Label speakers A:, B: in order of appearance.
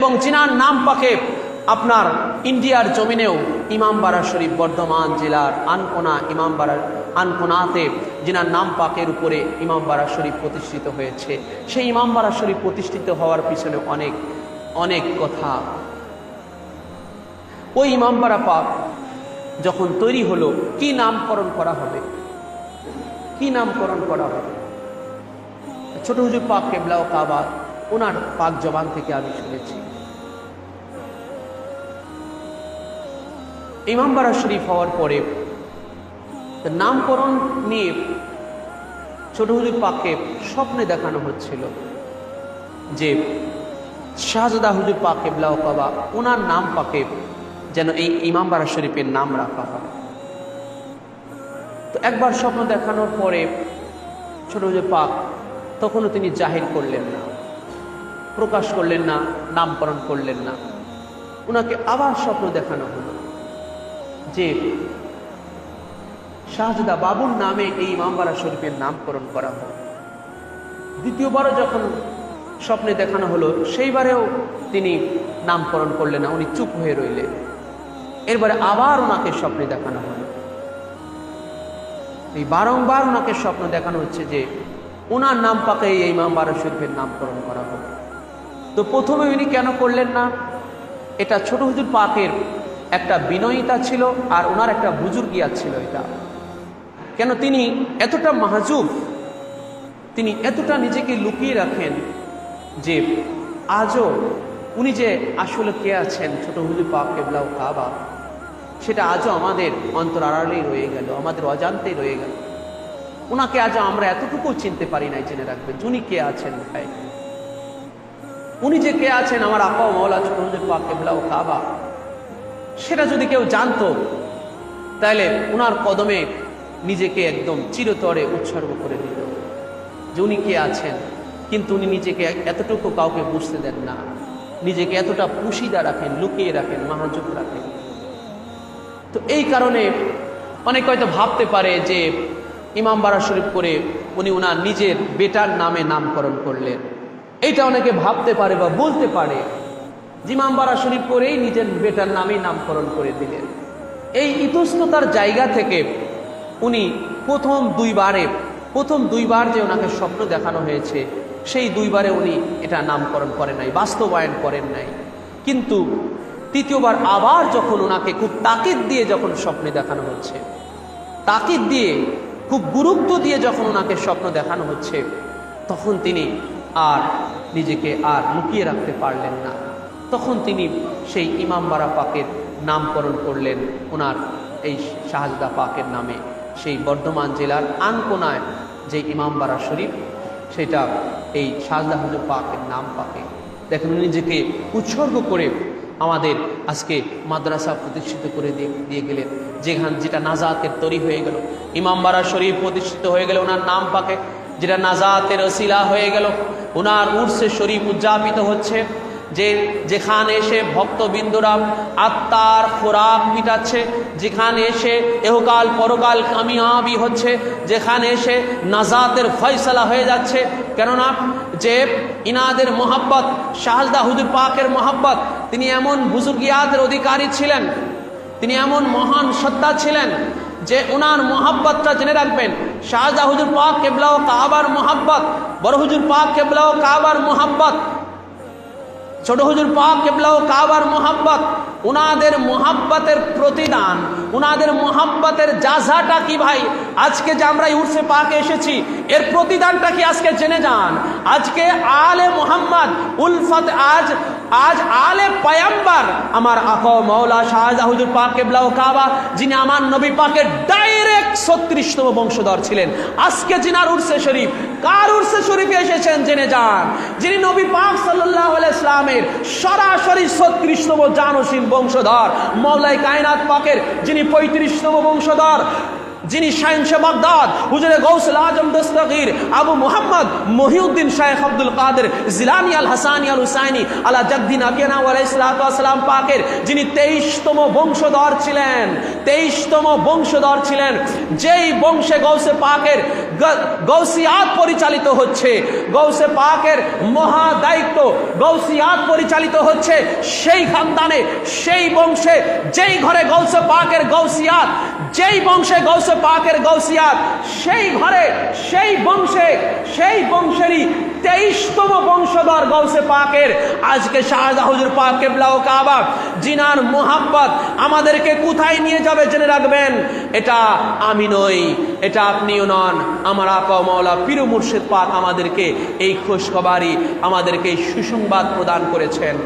A: এবং জিনার নাম পাকে আপনার ইন্ডিয়ার জমিনেও ইমামবাড়া শরীফ বর্ধমান জেলার আনকোনাতে জিনার নাম পাকের উপরে ইমামবাড়া শরীফ প্রতিষ্ঠিত হয়েছে। সেই ইমামবাড়া শরীফ প্রতিষ্ঠিত হওয়ার পিছনে অনেক অনেক কথা। ওই ইমামবাড়া পাক যখন তৈরি হলো, কি নামকরণ করা হবে, কি নামকরণ করা হবে? ছোট হুজুর পাক কেবলা ও কাবা ওনার পাক জবান থেকে আমি শুনেছি। ইমামবাড়া শরীফ হওয়ার পরে নামকরণ নিয়ে ছোট হুজুর পাককে স্বপ্নে দেখানো হচ্ছিল যে শাহজাদা হুজুর পাক কেবলা ও কাবা ওনার নাম পাকে যেন এই ইমামবাড়া শরীফের নাম রাখা হয়। তো একবার স্বপ্ন দেখানোর পরে ছোট হুজুর পাক তখনও তিনি জাহির করলেন না, প্রকাশ করলেন না, নামকরণ করলেন না। ওনাকে আবার স্বপ্ন দেখানো হলো যে শাহজাদা বাবুর নামে এই ইমামবাড়া শরীফের নামকরণ করা হয়। দ্বিতীয়বারও যখন স্বপ্নে দেখানো হলো, সেইবারেও তিনি নামকরণ করলেন না, উনি চুপ হয়ে রইলেন। এরপরে আবার ওনাকে স্বপ্নে দেখানো হলো। এই বারংবার ওনাকে স্বপ্ন দেখানো হচ্ছে যে ওনার নাম পাকে এই ইমামবাড়া শরীফের নামকরণ করা হবে। তো প্রথমে উনি কেন করলেন না? এটা ছোট হুজুর পাকের একটা বিনয়িতা ছিল আর ওনার একটা বুজুর্গিয়া ছিল। এটা কেন তিনি এতটা মাহজুব, তিনি এতটা নিজেকে লুকিয়ে রাখেন যে আজও উনি যে আসলে কে আছেন ছোট হুজুর পাক কেবলা ও কাবা, সেটা আজও আমাদের অন্তর আড়ালেই রয়ে গেল, আমাদের অজান্তেই রয়ে গেল। ওনাকে আজও আমরা এতটুকু চিনতে পারি নাই। জেনে রাখবেন উনি কে আছেন ভাই, উনি যে কে আছেন আমার আকা ও মাওলা ছোট হুজুর পাক কেবলা ও কাবা, সেটা যদি কেউ জানতো তাহলে ওনার কদমে নিজেকে একদম চিরতরে উৎসর্গ করে দিত যে উনি কে আছেন। কিন্তু উনি নিজেকে এতটুকু কাউকে বুঝতে দেন না, নিজেকে এতটা পুশিদা রাখেন, লুকিয়ে রাখেন, মাহজুব রাখেন। তো এই কারণে অনেক হয়তো ভাবতে পারে যে ইমামবাড়া শরীফ করে উনি ওনার নিজের বেটার নামে নামকরণ করলেন। এইটা অনেকে ভাবতে পারে বা বলতে পারে যে ইমামবাড়া শরীফ করেই নিজের বেটার নামেই নামকরণ করে দিলেন। এই ইতস্ততার জায়গা থেকে উনি প্রথম দুইবার যে ওনাকে স্বপ্ন দেখানো হয়েছে, সেই দুইবারে উনি এটা নামকরণ করেন নাই, বাস্তবায়ন করেন নাই। কিন্তু তৃতীয়বার আবার যখন ওনাকে খুব তাকিদ দিয়ে যখন স্বপ্নে দেখানো হচ্ছে, তাকিদ দিয়ে খুব গুরুত্ব দিয়ে যখন ওনাকে স্বপ্ন দেখানো হচ্ছে, তখন তিনি আর নিজেকে আর লুকিয়ে রাখতে পারলেন না। তখন তিনি সেই ইমামবাড়া পাকের নামকরণ করলেন ওনার এই শাহজাদা পাকের নামে। সেই বর্ধমান জেলার আনকোনায় যে ইমামবাড়া শরীফ, সেটা এই শাহজাদা হুজুর পাকের নাম পাকে। দেখেন নিজেকে উৎসর্গ করে আমাদের আজকে মাদ্রাসা প্রতিষ্ঠিত করে দিয়ে গেলেন, যেটা নাজাতের তরি হয়ে গেল। ইমামবাড়া শরীফ প্রতিষ্ঠিত হয়ে গেল ওনার নাম পাকে, যেটা নাজাতের ওসিলা হয়ে গেল। ওনার উর্সে শরীফ উদযাপিত হচ্ছে, যেখানে এসে ভক্তবৃন্দরা আত্মার খোরাক মিটাচ্ছে, যেখানে এসে এহকাল পরকাল কামিয়াবি হচ্ছে, যেখানে এসে নাজাতের ফয়সালা হয়ে যাচ্ছে। কেননা যে ইনাদের মোহাব্বত, শাহজাদা হুজুর পাকের মোহাব্বত, তিনি এমন বুজুর্গিয়াতের অধিকারী ছিলেন, তিনি এমন মহান সত্তা ছিলেন যে ওনার মোহাব্বতটা জেনে রাখবেন। শাহজাদা হুজুর পাক কেবলা ও কাবার মোহাব্বত, বড় হুজুর পাক কেবলা ও কাবার মোহাব্বত, ছোট হুজুর পাক কেবলা ও কাবার মোহাব্বত, ওনাদের মোহাব্বতের প্রতিদান, ওনাদের মোহাব্বতের জাযাটা কি ভাই? আজকে যে আমরা উর্সে পাকে এসেছি, এর প্রতিদানটা কি আজকে জেনে যান। আজকে আলে মুহাম্মদ উলফত, আজ আলে পয়গম্বর আমার আকা মাওলা শাহজাদা হুজুর পাক কেবলা ও কাবা, যিনি আমার নবী পাকের ডাইরেক্ট 36তম বংশধর ছিলেন, আজকে জিনার উর্সে শরীফ, কার উর্সে শরীফে এসেছেন জেনে যান। যিনি নবী পাক সাল্লাল্লাহু আলাইহি ইসলামের সরাসরি 36তম জানশীন বংশধর, মাওলাই কায়নাত পাকের যিনি 35তম বংশধর, যিনি শাহেনশা বাগদাদ হুজুরে গৌসুল আজম দস্তগীর আবু মুহাম্মদ মহিউদ্দিন শেখ আব্দুল কাদের জিলানী আল হাসানী আল হুসাইনী আলা জাদ্দিন আবিয়ানা আলাইহিস সালাতু ওয়াস সালাম পাকের যিনি 23তম বংশধর ছিলেন, 23তম বংশধর ছিলেন, যেই বংশে গৌসে পাকের গৌসিয়াত পরিচালিত হচ্ছে, গৌসে পাকের মহা দায়িত্ব গৌসিয়াত পরিচালিত হচ্ছে, সেই খানদানে, সেই বংশে, যেই ঘরে গৌসে পাকের গৌসিয়াত, যেই বংশে গৌসে পাকের গৌসিয়াত, সেই ঘরে, সেই বংশে, সেই বংশেরই 23তম বংশধর গৌসে পাকের আজকে শাহজাদা হুজুর পাক কিবলা ও কাবা, জিনার মোহাব্বত আমাদেরকে কোথায় নিয়ে যাবে জেনে রাখবেন। এটা আমি নই, এটা আপনিও নন, আমার আকা মাওলা পীর মুর্শিদ পাক আমাদেরকে এই খুশখবরি, আমাদেরকে এই সুসংবাদ প্রদান করেছেন।